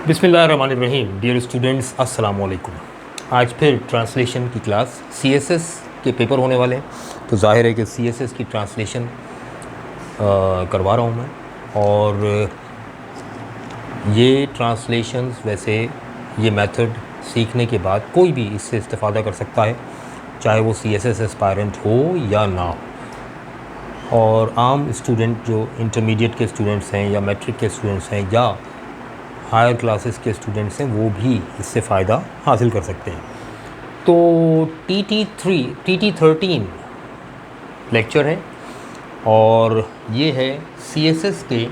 बिस्मिल्लाहिर्रहमानिर्रहीम। Dear students, अस्सलाम वालेकुम। आज फिर ट्रांसलेशन की क्लास, सीएसएस के पेपर होने वाले हैं, तो जाहिर है कि सीएसएस की ट्रांसलेशन करवा रहा हूँ मैं। और ये ट्रांसलेशंस वैसे ये मेथड सीखने के बाद कोई भी इससे इस्तेफ़ादा कर सकता है, चाहे वो सीएसएस एस्पायरेंट हो या ना हो। और आम स्टूडेंट जो इंटरमीडिएट के स्टूडेंट्स हैं या मैट्रिक के स्टूडेंट्स हैं या हायर क्लासेस के स्टूडेंट्स हैं, वो भी इससे फ़ायदा हासिल कर सकते हैं। तो TT13 लेक्चर है और ये है सीएसएस के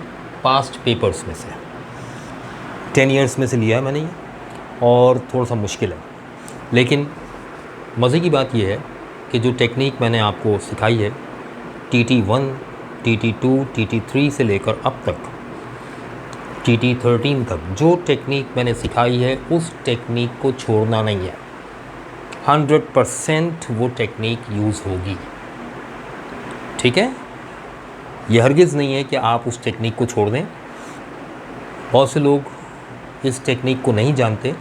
पास्ट पेपर्स में से, 10 इयर्स में से लिया है मैंने ये, और थोड़ा सा मुश्किल है। लेकिन मज़े की बात ये है कि जो टेक्निक मैंने आपको सिखाई है TT1, TT2, TT3 से लेकर अब तक TT13 तक, जो टेक्निक मैंने सिखाई है उस टेक्निक को छोड़ना नहीं है। 100% वो टेक्निक यूज़ होगी, ठीक है। यह हरगिज़ नहीं है कि आप उस टेक्निक को छोड़ दें। बहुत से लोग इस टेक्निक को नहीं जानते,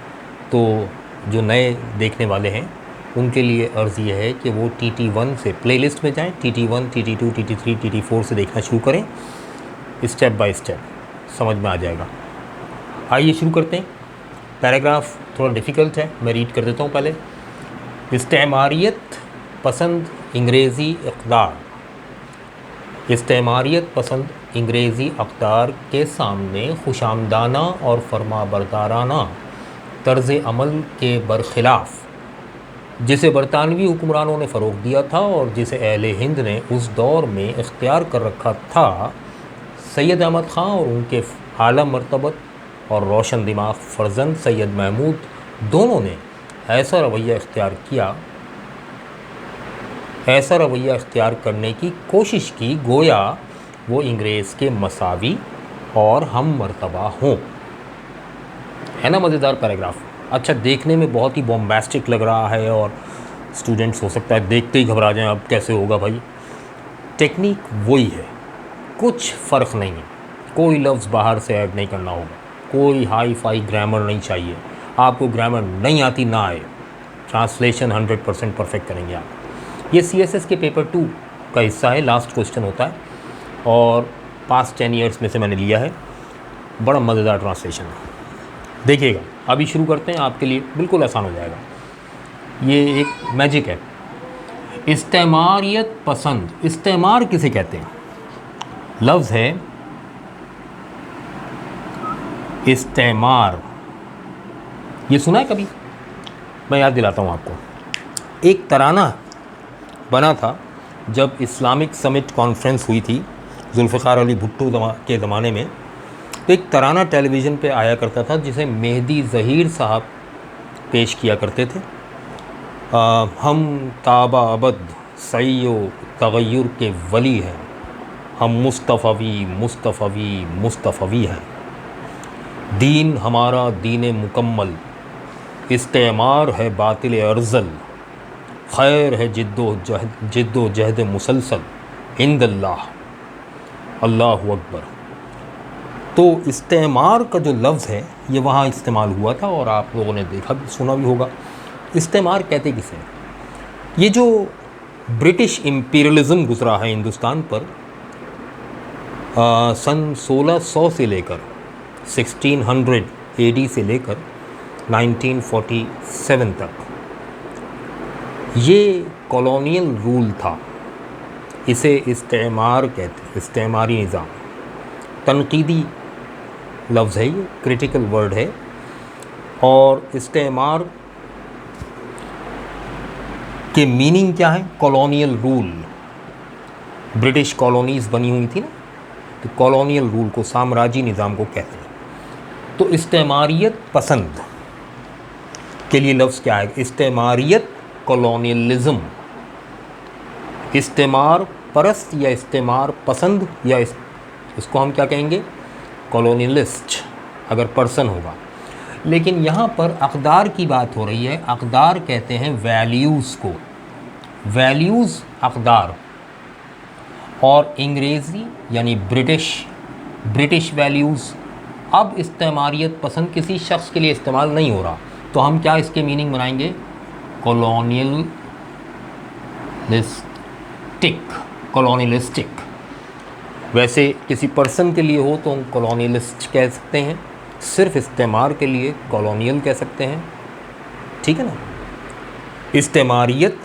तो जो नए देखने वाले हैं उनके लिए अर्ज़ ये है कि वो TT1 से प्लेलिस्ट में जाएं, TT1, TT2, TT3, TT4 से देखना शुरू करें। स्टेप बाय स्टेप समझ में आ जाएगा। आइए शुरू करते हैं। पैराग्राफ थोड़ा डिफ़िकल्ट है, मैं रीड कर देता हूँ पहले। इस्तेमारियत पसंद अंग्रेज़ी इक़दार, इस्तेमारियत पसंद अंग्रेज़ी अक़दार के सामने खुशामदाना और फरमाबरदाराना तर्ज़ अमल के बरख़िलाफ़, जिसे बरतानवी हुक्मरानों ने फ़रोग़ दिया था और जिसे अहले हिंद ने उस दौर में इख्तियार कर रखा था, सैयद अहमद ख़ान और उनके आला मर्तबत और रोशन दिमाग फ़र्जंद सैयद महमूद दोनों ने ऐसा रवैया इख्तियार करने की कोशिश की गोया वो अंग्रेज़ के मसावी और हम मर्तबा हों। है ना मज़ेदार पैराग्राफ। अच्छा, देखने में बहुत ही बॉम्बास्टिक लग रहा है और स्टूडेंट्स हो सकता है देखते ही घबरा जाएं, अब कैसे होगा भाई। टेक्निक वही है, कुछ फ़र्क नहीं है। कोई लफ्ज़ बाहर से ऐड नहीं करना होगा, कोई हाई फाई ग्रामर नहीं चाहिए। आपको ग्रामर नहीं आती ना आए, ट्रांसलेशन 100% परफेक्ट करेंगे आप। ये सीएसएस के पेपर 2 का हिस्सा है, लास्ट क्वेश्चन होता है और पास्ट 10 इयर्स में से मैंने लिया है। बड़ा मज़ेदार ट्रांसलेशन है, देखिएगा। अभी शुरू करते हैं, आपके लिए बिल्कुल आसान हो जाएगा। ये एक मैजिक है। इस्तेमारियत पसंद, इस्तेमार किसे कहते हैं? लफ्ज़ है इस्तेमार। ये सुना है कभी? मैं याद दिलाता हूँ आपको। एक तराना बना था जब इस्लामिक समिट कॉन्फ्रेंस हुई थी जुल्फ़िकार अली भुट्टो के ज़माने में। तो एक तराना टेलीविज़न पे आया करता था जिसे मेहदी ज़हीर साहब पेश किया करते थे। हम ताबा अबद सईयो तग़य्युर के वली हैं, हम मुस्तफ़वी हैं। दीन हमारा दीन मुकम्मल, इस्तेमार है बातिल अर्ज़ल, खैर है जिद्दो जहद मुसलसल, इंदल्लाह, अल्लाहु अकबर। तो इस्तेमार का जो लफ्ज़ है ये वहाँ इस्तेमाल हुआ था और आप लोगों ने देखा भी सुना भी होगा। इस्तेमार कहते किसे? ये जो ब्रिटिश इम्पीरियलिज़म गुज़रा है हिंदुस्तान पर सन 1600 से लेकर 1600 AD से लेकर 1947 तक, ये कॉलोनियल रूल था। इसे इस्तेमार कहते हैं, इस्तेमारी निज़ाम। तनकीदी लफ्ज़ है, ये क्रिटिकल वर्ड है। और इस्तेमार के मीनिंग क्या है? Colonial rule. ब्रिटिश कॉलोनीज़ बनी हुई थी ना, तो कॉलोनियल रूल को, साम्राज्य निज़ाम को कहते हैं। तो इस्तेमारियत पसंद के लिए लफ्ज़ क्या है? इस्तेमारियत, कॉलोनियलिज़म। इस्तेमार परस्त या इस्तेमार पसंद, या इसको हम क्या कहेंगे? कॉलोनियलिस्ट, अगर पर्सन होगा। लेकिन यहाँ पर अक़दार की बात हो रही है। अक़दार कहते हैं वैल्यूज़ को, वैल्यूज़ अक़दार। और अंग्रेज़ी यानी ब्रिटिश वैल्यूज़ अब इस्तेमारियत पसंद किसी शख्स के लिए इस्तेमाल नहीं हो रहा, तो हम क्या इसके मीनिंग बनाएंगे? कॉलोनियलिस्टिक। वैसे किसी पर्सन के लिए हो तो हम कॉलोनियलिस्ट कह सकते हैं, सिर्फ इस्तेमार के लिए कॉलोनियल कह सकते हैं, ठीक है ना। इस्तेमारियत,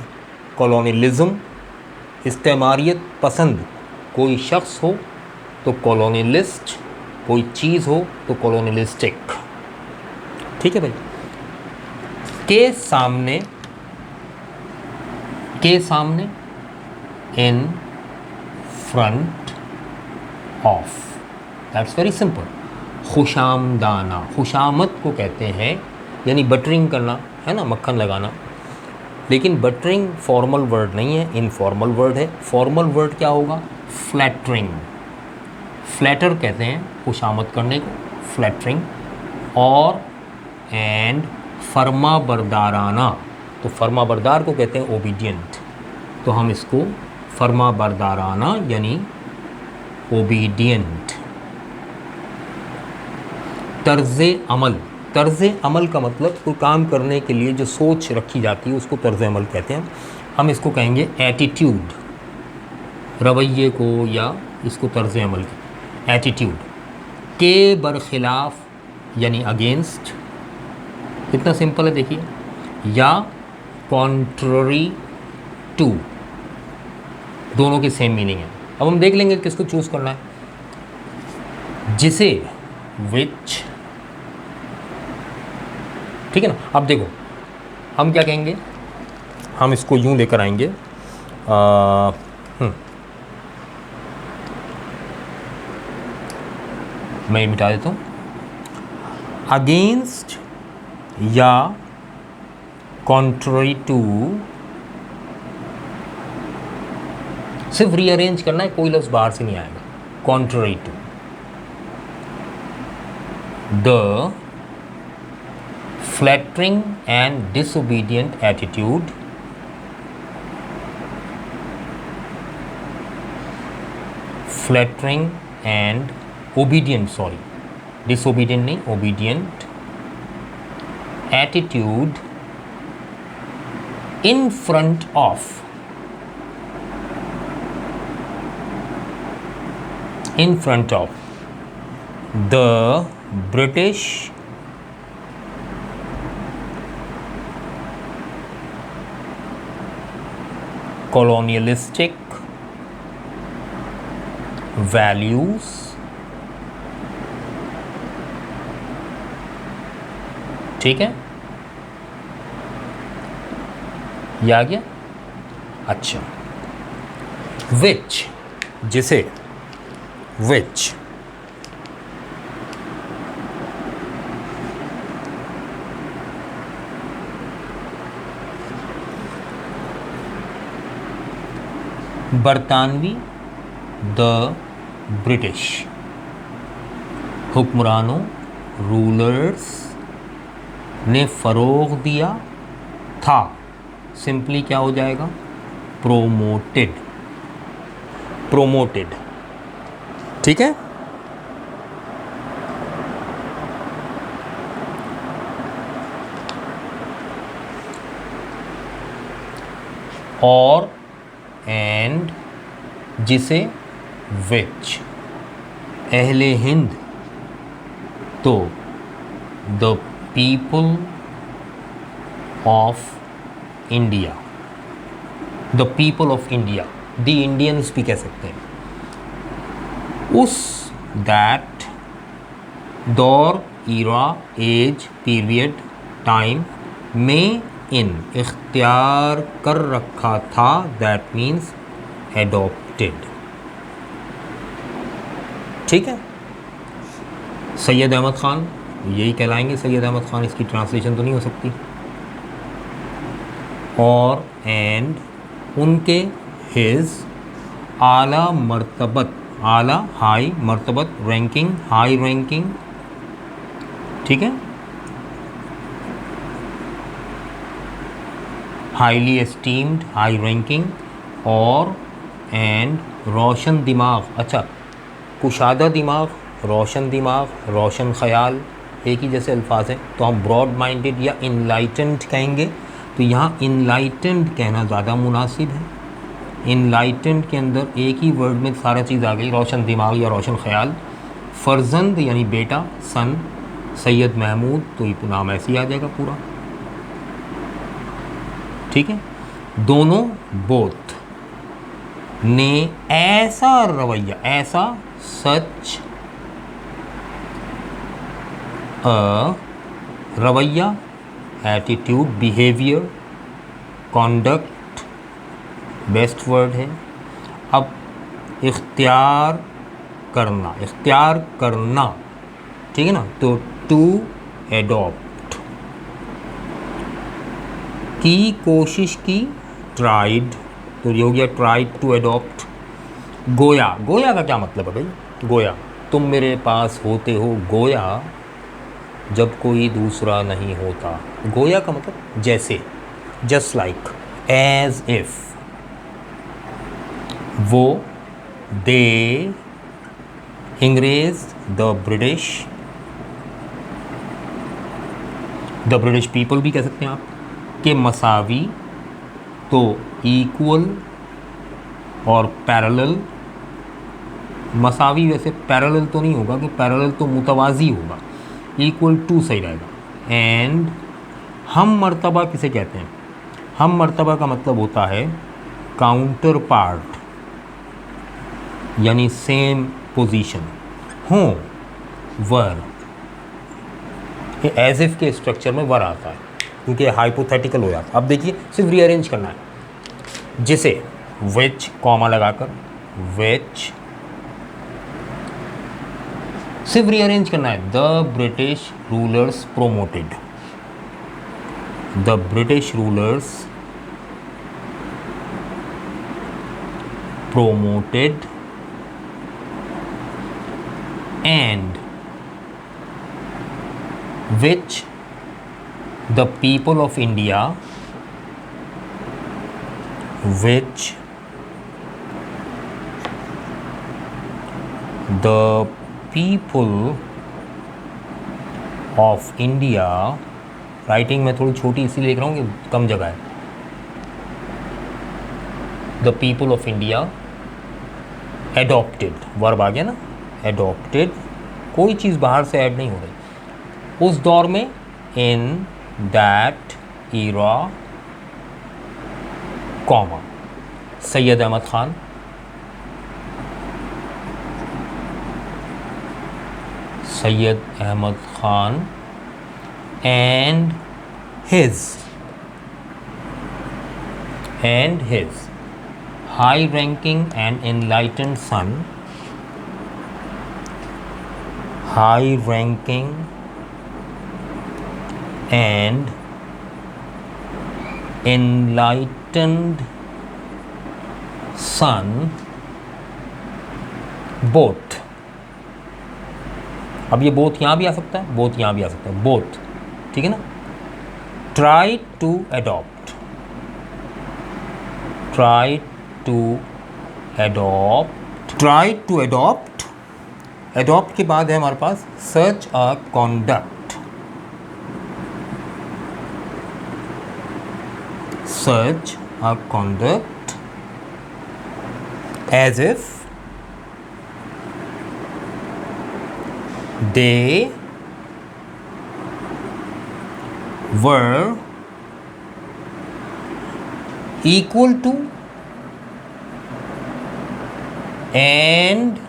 कॉलोनियलिज्म, इस्तेमारियत पसंद कोई शख्स हो तो कॉलोनियलिस्ट, कोई चीज़ हो तो कॉलोनियलिस्टिक, ठीक है भाई। के सामने in front of, that's very simple. खुशामदाना, खुशामद को कहते हैं, यानी बटरिंग करना है ना, मक्खन लगाना। लेकिन बटरिंग फॉर्मल वर्ड नहीं है, इनफॉर्मल वर्ड है। फॉर्मल वर्ड क्या होगा? फ्लैटरिंग। फ्लैटर कहते हैं खुशामद करने को, फ्लैटरिंग। और एंड फर्मा बरदाराना, तो फर्मा बरदार को कहते हैं ओबीडियंट, तो हम इसको फर्मा बरदाराना यानी ओबीडियंट। तर्ज़ अमल का मतलब कोई काम करने के लिए जो सोच रखी जाती है उसको तर्ज़ अमल कहते हैं। हम इसको कहेंगे एटीट्यूड, रवैये को, या इसको तर्ज़ अमल एटीट्यूड। के बरखिलाफ़ यानी अगेंस्ट, इतना सिंपल है देखिए। या कॉन्ट्ररी टू, दोनों की सेम मीनिंग है। अब हम देख लेंगे किसको चूज़ करना है, जिसे, विच, ठीक है ना। अब देखो हम क्या कहेंगे, हम इसको यूं लेकर आएंगे, मैं मिटा देता हूँ। अगेंस्ट या कॉन्ट्ररी टू, सिर्फ रीअरेंज करना है, कोई लफ्ज़ बाहर से नहीं आएगा। Contrary to the flattering and disobedient attitude flattering and obedient, sorry disobedient नहीं, obedient attitude in front of, in front of the British colonialistic values ठीक है, ये आ गया। अच्छा, which, जिसे, which, बरतानवी, द ब्रिटिश हुक्मरानों, रूलर्स ने फ़रोग़ दिया था, सिंपली क्या हो जाएगा? प्रोमोटेड, प्रोमोटेड, ठीक है। और एंड, जिसे, विच, अहले हिंद, तो the people of India, the people of India, the Indians भी कह सकते हैं। उस, दैट, दौर, ईरा, एज, पीरियड, टाइम में इन इख्तियार कर रखा था, दैट मीन्स एडॉप्टेड, ठीक है। सैयद अहमद ख़ान, यही कहलाएंगे सैयद अहमद ख़ान, इसकी ट्रांसलेशन तो नहीं हो सकती। और एंड, उनके, हिज, आला मर्तबत, आला हाई, मर्तबत रैंकिंग, हाई रैंकिंग, ठीक है। Highly esteemed, high ranking. और एंड रोशन दिमाग, अच्छा कुशादा दिमाग रोशन दिमाग, रोशन ख़याल एक ही जैसे अल्फाज हैं, तो हम ब्रॉड माइंडेड या इनलाइटेंड कहेंगे। तो यहाँ इनलाइटेंड कहना ज़्यादा मुनासिब है। इनलाइटेंड के अंदर एक ही वर्ड में सारा चीज़ आ गई, रोशन दिमाग या रोशन ख़याल। फर्जंद यानी बेटा, सन, सैयद महमूद, तो ये नाम ऐसे ही आ जाएगा पूरा, ठीक है। दोनों, बोथ, ने ऐसा रवैया, ऐसा सच रवैया, attitude, behaviour, conduct best word है। अब इख्तियार करना, इख्तियार करना, ठीक है ना, तो टू एडॉप्ट, की कोशिश की, ट्राइड, तो ये हो गया ट्राइड टू एडॉप्ट। गोया, गोया का क्या मतलब है भाई? गोया, तुम मेरे पास होते हो गोया जब कोई दूसरा नहीं होता। गोया का मतलब जैसे, जस्ट लाइक, एज इफ। वो, दे, अंग्रेज, द ब्रिटिश पीपल भी कह सकते हैं आप, के मसावी, तो इक्वल और पैरेलल। मसावी वैसे पैरेलल तो नहीं होगा, कि पैरेलल तो मुतवाज़ी होगा, इक्वल टू सही रहेगा। एंड हम मर्तबा किसे कहते हैं? हम मर्तबा का मतलब होता है काउंटर पार्ट, यानी सेम पोजीशन। हो, वर, ये एज इफ के स्ट्रक्चर में वर आता है, क्योंकि हाइपोथेटिकल हो जाता है। अब देखिए, सिर्फ रीअरेंज करना है, जिसे विच कॉमा लगाकर, विच, सिर्फ रीअरेंज करना है। The British rulers promoted, the British rulers promoted and which the people of India, which the people of India, writing में थोड़ी छोटी इसीलिए लिख रहा हूँ कि कम जगह है। The people of India adopted, verb आ गया ना, एडॉप्टेड, कोई चीज़ बाहर से ऐड नहीं हो रही। उस दौर में, in that era, comma, Syed Ahmad Khan, Syed Ahmad Khan and his high ranking and enlightened son, high ranking and enlightened son, both। अब ये बोथ यहाँ भी आ सकता है, बोथ यहाँ भी आ सकता है, बोथ, ठीक है ना। Try to adopt, try to adopt, try to adopt, adopt के बाद है हमारे पास such a conduct, such a conduct as if they were equal to and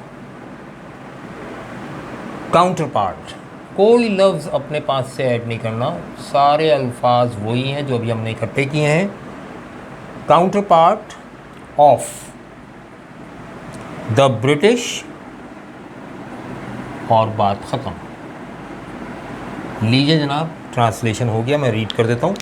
counterpart। कोई लफ्ज़ अपने पास से ऐड नहीं करना, सारे अल्फाज वही हैं जो अभी हमने इकट्ठे किए हैं। Counter part of the British, और बात ख़त्म। लीजिए जनाब, ट्रांसलेशन हो गया, मैं रीड कर देता हूँ।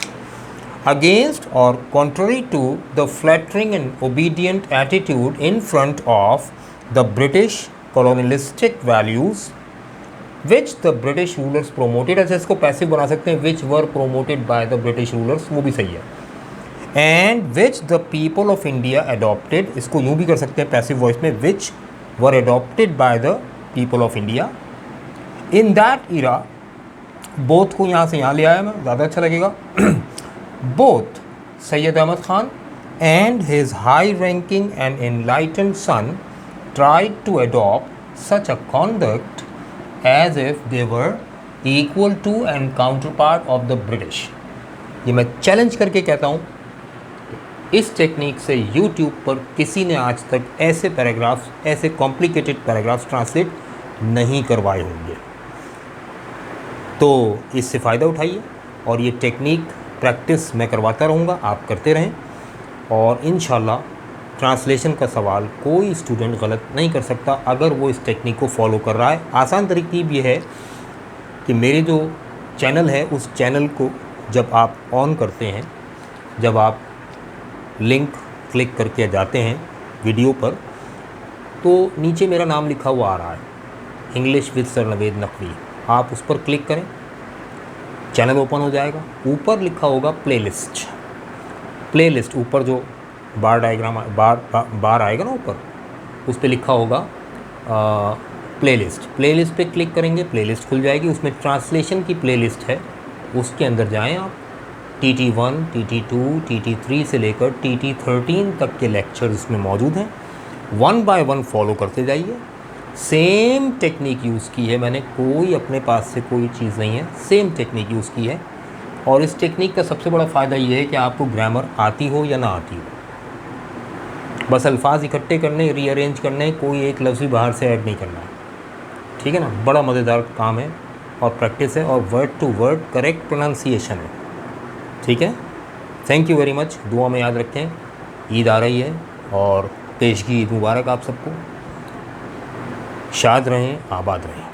अगेंस्ट और contrary to the flattering and obedient attitude in front of the British colonialistic values which the British rulers promoted, ऐसे इसको पैसिव बना सकते हैं, which were promoted by the British rulers, वो भी सही है। And which the people of India adopted, इसको यूँ भी कर सकते हैं पैसिव वॉइस में, which were adopted by the people of India in that era, both को यहाँ से यहाँ ले आया मैं, ज़्यादा अच्छा लगेगा। Both Syed Ahmad Khan and his high-ranking and enlightened son tried to adopt such a conduct as if they were equal to and counterpart of the British। ये मैं चैलेंज करके कहता हूँ, इस टेक्निक से YouTube पर किसी ने आज तक ऐसे पैराग्राफ्स, ऐसे कॉम्प्लिकेटेड पैराग्राफ्स ट्रांसलेट नहीं करवाए होंगे। तो इससे फ़ायदा उठाइए और ये टेक्निक प्रैक्टिस मैं करवाता रहूँगा, आप करते रहें और इंशाल्लाह ट्रांसलेशन का सवाल कोई स्टूडेंट गलत नहीं कर सकता अगर वो इस टेक्निक को फॉलो कर रहा है। आसान तरकीब ये है कि मेरे जो चैनल है उस चैनल को जब आप ऑन करते हैं, जब आप लिंक क्लिक करके जाते हैं वीडियो पर, तो नीचे मेरा नाम लिखा हुआ आ रहा है, English with sir Naved Naqvi. आप उस पर क्लिक करें, चैनल ओपन हो जाएगा। ऊपर लिखा होगा प्लेलिस्ट, प्लेलिस्ट ऊपर जो बार डायग्राम बार आएगा ना ऊपर, उस पर लिखा होगा प्लेलिस्ट। प्लेलिस्ट पे क्लिक करेंगे, प्लेलिस्ट खुल जाएगी, उसमें ट्रांसलेशन की प्लेलिस्ट है, उसके अंदर जाएं आप। TT1, TT2, TT3 से लेकर TT13 तक के लेक्चर्स इसमें मौजूद हैं। 1 बाय 1 फॉलो करते जाइए। सेम टेक्निक यूज़ की है मैंने, कोई अपने पास से कोई चीज़ नहीं है, सेम टेक्निक यूज़ की है। और इस टेक्निक का सबसे बड़ा फ़ायदा ये है कि आपको ग्रामर आती हो या ना आती हो, बस अल्फाज इकट्ठे करने, रीअरेंज करने, कोई एक लफ्ज़ भी बाहर से ऐड नहीं करना है। ठीक है ना, बड़ा मज़ेदार काम है और प्रैक्टिस है और word to word correct pronunciation है। ठीक है, थैंक यू वेरी मच। दुआ में याद रखें, ईद आ रही है और पेशगी ईद मुबारक आप सबको। शाद रहें, आबाद रहें।